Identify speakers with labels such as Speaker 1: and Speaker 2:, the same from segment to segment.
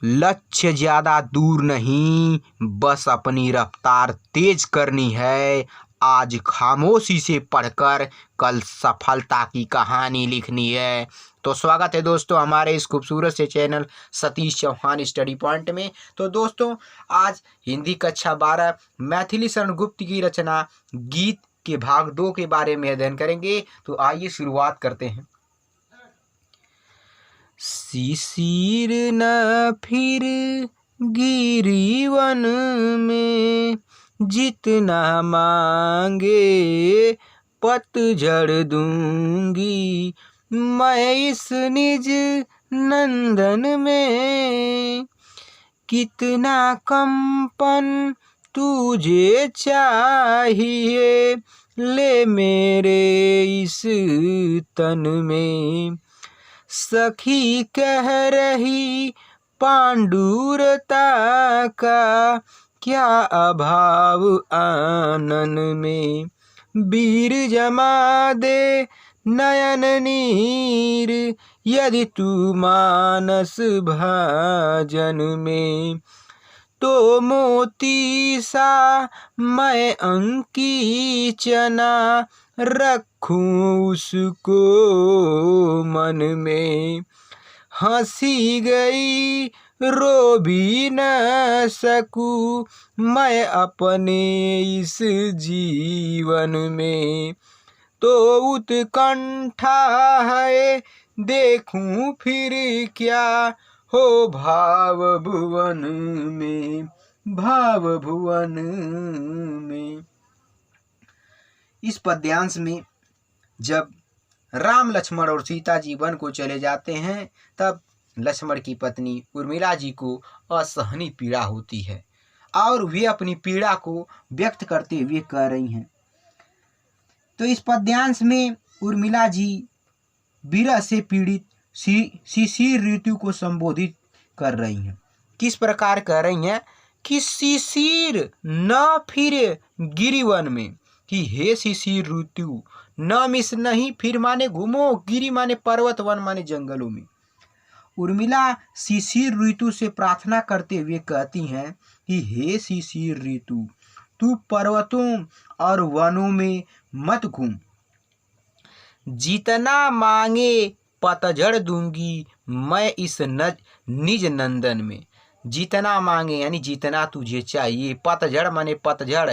Speaker 1: लक्ष्य ज्यादा दूर नहीं, बस अपनी रफ्तार तेज करनी है। आज खामोशी से पढ़कर कल सफलता की कहानी लिखनी है। तो स्वागत है दोस्तों हमारे इस खूबसूरत से channel Satish Chauhan study point में। तो दोस्तों आज हिंदी कक्षा 12 मैथिली शरण गुप्त की रचना गीत के भाग 2 के बारे में अध्ययन करेंगे। तो आइए शुरुआत करते हैं। शिशिर न फिर गिरी वन में, जितना मांगे पतझड़ दूंगी मैं इस निज नंदन में। कितना कंपन तुझे चाहिए, ले मेरे इस तन में। सखी कह रही पांडुरता का, क्या अभाव आनन में। वीर जमा दे नयन नीर, यदि तू मानस भाजन में। तो मोती सा मैं अंकी चना, रखूं उसको मन में। हंसी गई रो भी न सकूं मैं अपने इस जीवन में। तो उत्कंठा है देखूं फिर क्या हो भाव भुवन में, भाव भुवन में। इस पद्यांश में जब राम लक्ष्मण और सीता जी वन को चले जाते हैं, तब लक्ष्मण की पत्नी उर्मिला जी को असहनीय पीड़ा होती है और वे अपनी पीड़ा को व्यक्त करते हुए कह रही हैं। तो इस पद्यांश में उर्मिला जी विरह से पीड़ित शिशिर ऋतु को संबोधित कर रही हैं। किस प्रकार कह रही हैं कि शिशिर न फिर गिरिवन में, कि हे शिशिर ऋतु, न मिस नहीं, फिर माने घूमो, गिरी माने पर्वत, वन माने जंगलों में। उर्मिला शिशिर ऋतु से प्रार्थना करते हुए कहती हैं कि हे शिशिर ऋतु, तू पर्वतों और वनों में मत घूम। जितना मांगे पतझड़ दूंगी मैं इस निज नंदन में। जितना मांगे यानी जितना तुझे चाहिए, पतझड़ माने पतझड़,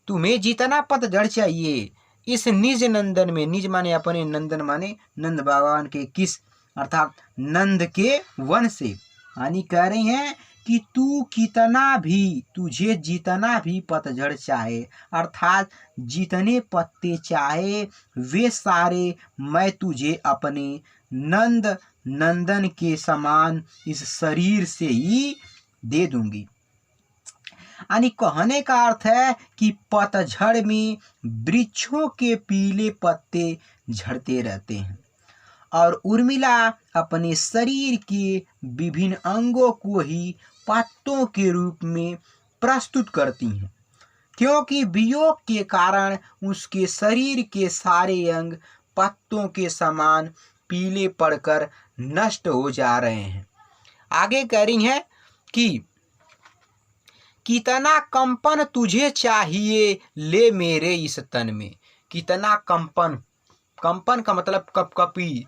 Speaker 1: तुम्हें जितना पतझड़ चाहिए इस निज नंदन में। निज माने अपने, नंदन माने नंद भगवान के किस, अर्थात नंद के वन से। यानी कह रही हैं कि तू कितना भी, तुझे जितना भी पतझड़ चाहे, अर्थात जितने पत्ते चाहे वे सारे मैं तुझे अपने नंदन के समान इस शरीर से ही दे दूंगी। यानी कहने का अर्थ है कि पतझड़ में वृक्षों के पीले पत्ते झड़ते रहते हैं और उर्मिला अपने शरीर के विभिन्न अंगों को ही पत्तों के रूप में प्रस्तुत करती हैं, क्योंकि वियोग के कारण उसके शरीर के सारे अंग पत्तों के समान पीले पड़कर नष्ट हो जा रहे हैं। आगे कह रही हैं कि कितना कंपन तुझे चाहिए, ले मेरे इस तन में। कितना कंपन, कंपन का मतलब कपकपी,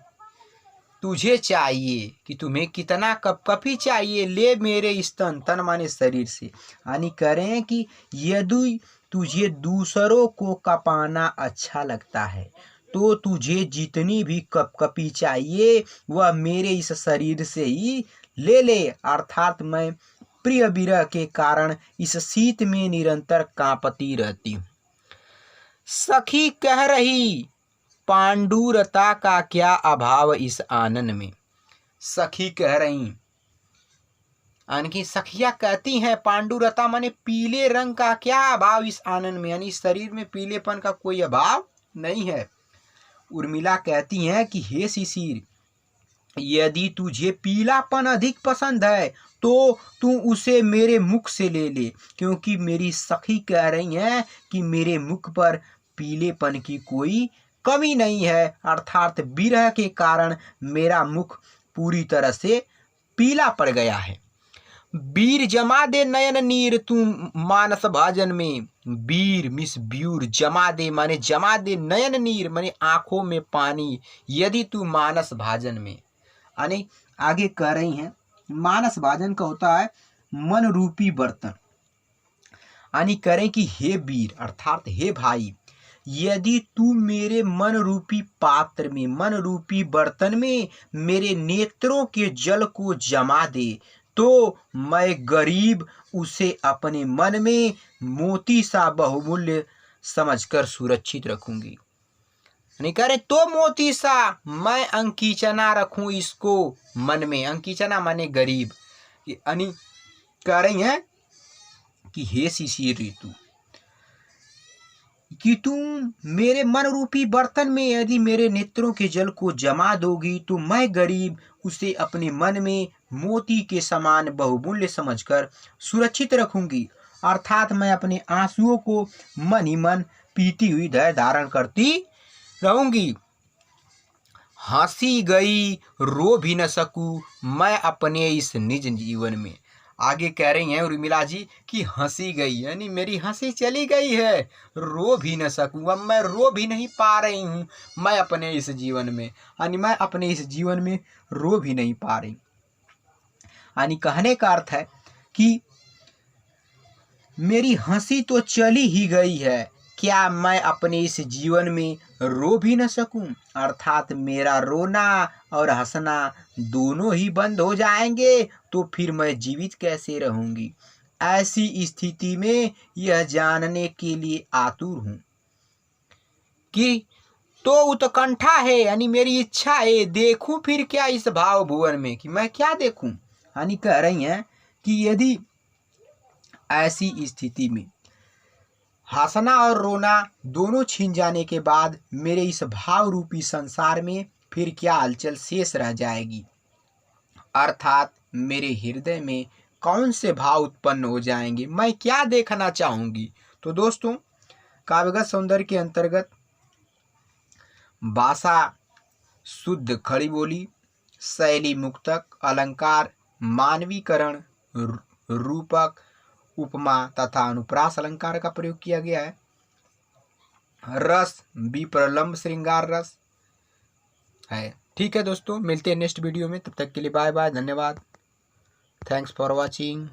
Speaker 1: तुझे चाहिए कि तुम्हें कितना कपकपी चाहिए, ले मेरे इस तन, तन माने शरीर से। यानी कह रहे हैं कि यदि तुझे दूसरों को कपाना अच्छा लगता है तो तुझे जितनी भी कपकपी चाहिए वह मेरे इस शरीर से ही ले ले। अर्थात मैं प्रिय विरह के कारण इस शीत में निरंतर कांपती रहती हूँ। सखी कह रही पांडुरता का, क्या अभाव इस आनन में। सखी कह रही, यानी सखिया कहती हैं, पांडुरता माने पीले रंग का क्या अभाव इस आनन में, यानी शरीर में पीलेपन का कोई अभाव नहीं है। उर्मिला कहती हैं कि हे शिशिर, यदि तुझे पीलापन अधिक पसंद है तो तू उसे मेरे मुख से ले ले, क्योंकि मेरी सखी कह रही हैं कि मेरे मुख पर पीलेपन की कोई कमी नहीं है। अर्थात विरह के कारण मेरा मुख पूरी तरह से पीला पड़ गया है। वीर जमा दे नयन नीर तू मानस भाजन में, वीर मिस ब्यूर जमा दे माने जमा दे नयन नीर माने आंखों में पानी, यदि तू मानस भाजन में। यानी आगे कह रही हैं मानस भाजन का होता है मन रूपी बर्तन। यानी करें कि हे वीर अर्थात हे भाई, यदि तू मेरे मन रूपी पात्र में, मन रूपी बर्तन में मेरे नेत्रों के जल को जमा दे, तो मैं गरीब उसे अपने मन में मोती सा बहुमूल्य समझकर सुरक्षित रखूंगी। नहीं करे तो मोती सा मैं अंकीचना रखूं इसको मन में। अंकीचना माने गरीब। यानी कह रही हैं कि हे शिशिर ऋतु, कि तुम मेरे मन रूपी बर्तन में यदि मेरे नेत्रों के जल को जमा दोगी, तो मैं गरीब उसे अपने मन में मोती के समान बहुमूल्य समझकर सुरक्षित रखूंगी। अर्थात मैं अपने आंसुओं को मन ही मन पीती हुई धैर्य धारण करती रहूंगी। हंसी गई रो भी न सकूं मैं अपने इस निज जीवन में। आगे कह रही हैं उर्मिला जी कि हंसी गई यानी मेरी हंसी चली गई है, रो भी न सकूं, अब मैं रो भी नहीं पा रही हूँ मैं अपने इस जीवन में। यानी मैं अपने इस जीवन में रो भी नहीं पा रही। यानी कहने का अर्थ है कि मेरी हंसी तो चली ही गई है, क्या मैं अपने इस जीवन में रो भी न सकूं? अर्थात मेरा रोना और हंसना दोनों ही बंद हो जाएंगे तो फिर मैं जीवित कैसे रहूंगी। ऐसी स्थिति में यह जानने के लिए आतुर हूं कि तो उत्कंठा है, यानी मेरी इच्छा है देखूं फिर क्या इस भाव भुवन में, कि मैं क्या देखूं। यानी कह रही हैं कि यदि ऐसी स्थिति में हंसना और रोना दोनों छिन जाने के बाद मेरे इस भाव रूपी संसार में फिर क्या हलचल शेष रह जाएगी। अर्थात मेरे हृदय में कौन से भाव उत्पन्न हो जाएंगे, मैं क्या देखना चाहूंगी। तो दोस्तों, काव्यगत सौंदर्य के अंतर्गत भाषा शुद्ध खड़ी बोली, शैली मुक्तक, अलंकार मानवीकरण, रूपक, उपमा तथा अनुप्रास अलंकार का प्रयोग किया गया है। रस विप्रलंब श्रृंगार रस है। ठीक है दोस्तों, मिलते हैं नेक्स्ट वीडियो में, तब तक के लिए बाय बाय, धन्यवाद, थैंक्स फॉर वॉचिंग।